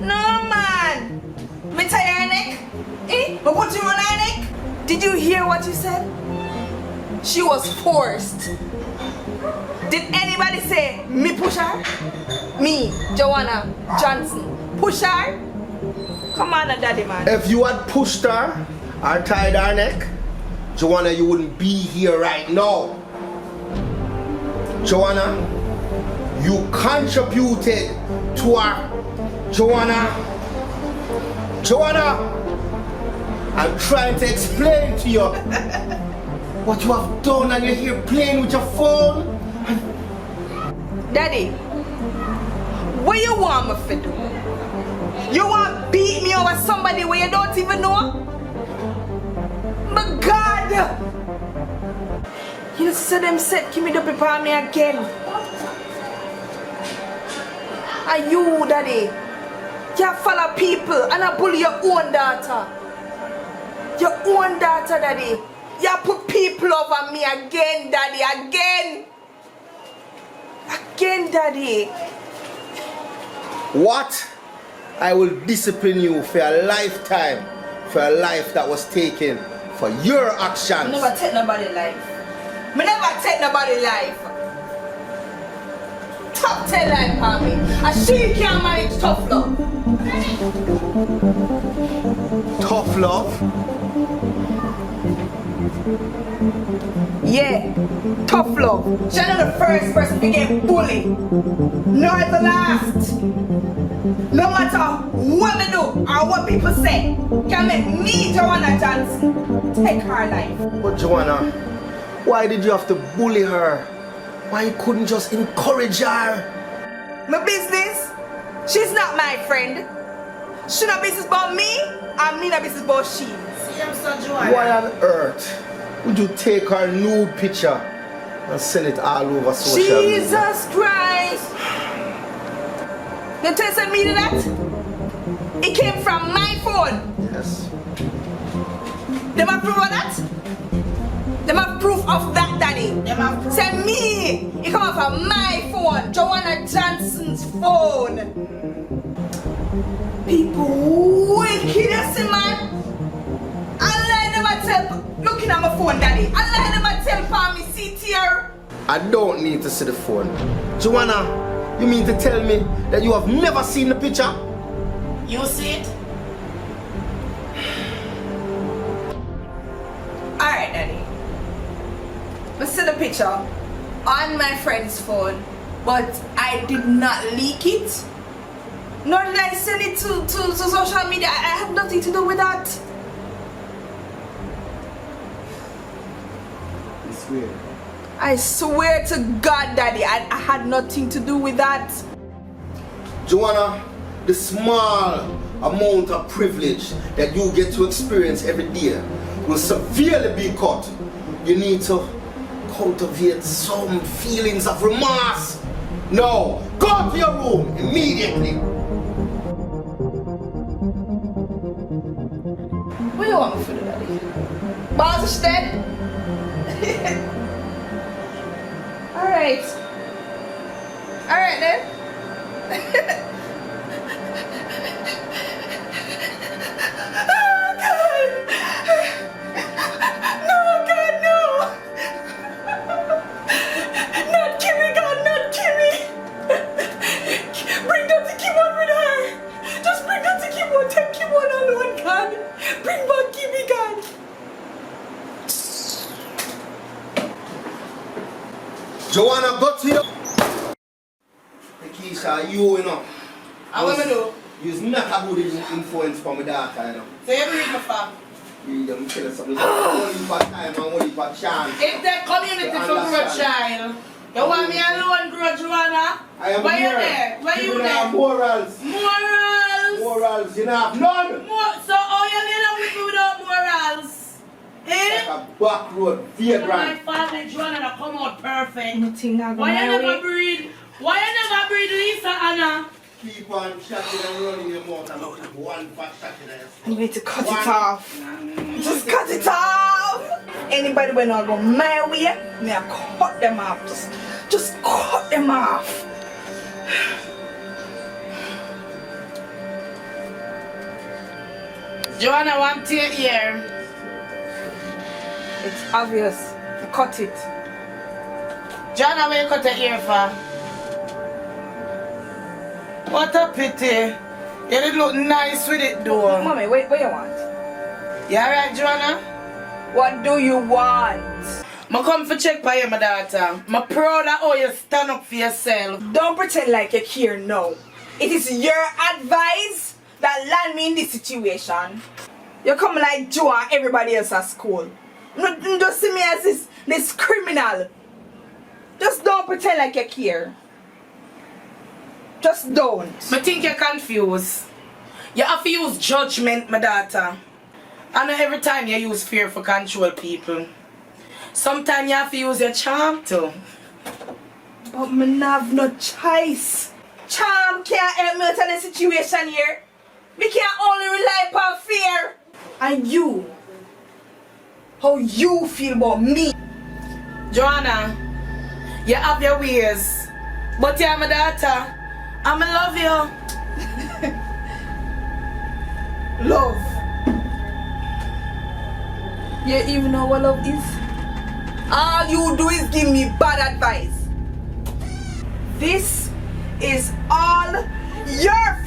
No man. Me tie her neck? Eh? But put you on her neck? Did you hear what you said? She was forced. Did anybody say me push her? Me, Joanna Johnson, push her? Come on, daddy man. If you had pushed her or tied her neck, Joanna, you wouldn't be here right now. Joanna, you contributed to her. Joanna, I'm trying to explain to you what you have done, and you're here playing with your phone. Daddy, what you want me to do? You want to beat me over somebody where you don't even know? My God! You said them said give me the paper on me again. And you, Daddy, you follow people and I bully your own daughter. Your own daughter, Daddy. You put people over me again, Daddy, again. Again, Daddy. What? I will discipline you for a lifetime, for a life that was taken for your actions. I never take nobody life. I never take nobody life. Top 10 life for me. And she can't manage tough love. Tough love? Yeah, tough love. She's not the first person to get bullied, nor the last. No matter what we do or what people say, can make me, Joanna Johnson, take her life. But Joanna, why did you have to bully her? Why you couldn't just encourage her? My business? She's not my friend. She not business about me, and me not business about she. Why on earth would you take her nude picture and send it all over social media? Jesus Christ! You tell me that? It came from my phone. Yes. Them have proof of that? Them have proof of that, Daddy. Say me! It come off of my phone, Joanna Johnson's phone. People wicked, you see, man. Allah never tell, looking at my phone, Daddy. Allah never tell for me, see here. I don't need to see the phone. Joanna, you mean to tell me that you have never seen the picture? You see it? Alright, Daddy. I see the picture on my friend's phone, but I did not leak it. Nor did I send it to social media. I have nothing to do with that. I swear to God, Daddy, I had nothing to do with that. Joanna, the small amount of privilege that you get to experience every day will severely be cut. You need to cultivate some feelings of remorse. No, go to your room immediately. What do you want me to do, Daddy? Balls instead? Alright. Alright then. Oh God! No, God, no! Not Kimmy, God, not Kimmy! Bring them to Kimon with her! Just bring them to Kimon, take Kimon alone, God! Bring back Kimmy, God! Joanna, go to your... Keisha, you know. How am I do? You're not a good influence for my daughter, you know. So you read my fam? Read them, tell us something. Only for time and only for chance. If the community to grow child, you want me alone grow, Joanna? I am Why here. you there? Why you there? Morals. Morals! Morals, you know, have none. So how you live with me without morals? Eh? Like a back road vagrant. My family, Joanna, that come out perfect. Nothing I Why you never breed? Why you never breed Lisa, Anna? Keep on shutting and running your mouth and look at one fat shot in the I'm going to cut it off. Just cut it off! Anybody when I go my way, me I cut them off. Just cut them off. Joanna, want to your ear. It's obvious. Cut it. Joanna, where you cut your ear for? What a pity. You did look nice with it though. Mommy, what you want? You alright, Joanna? What do you want? I come for check by you, my daughter. I'm proud of how you stand up for yourself. Don't pretend like you care now. It is your advice that land me in this situation. You come like Joe and everybody else at school. No, just see me as this criminal. Just don't pretend like you care. Just don't. I think you're confused. You have to use judgment, my daughter. I know every time you use fear for control people. Sometimes you have to use your charm too. But me have no choice. Charm can't help me out of the situation here. We can only rely upon fear. And you, how you feel about me? Joanna, you have your ways. But you're my daughter. I'ma love you. Love. You even know what love is? All you do is give me bad advice. This is all your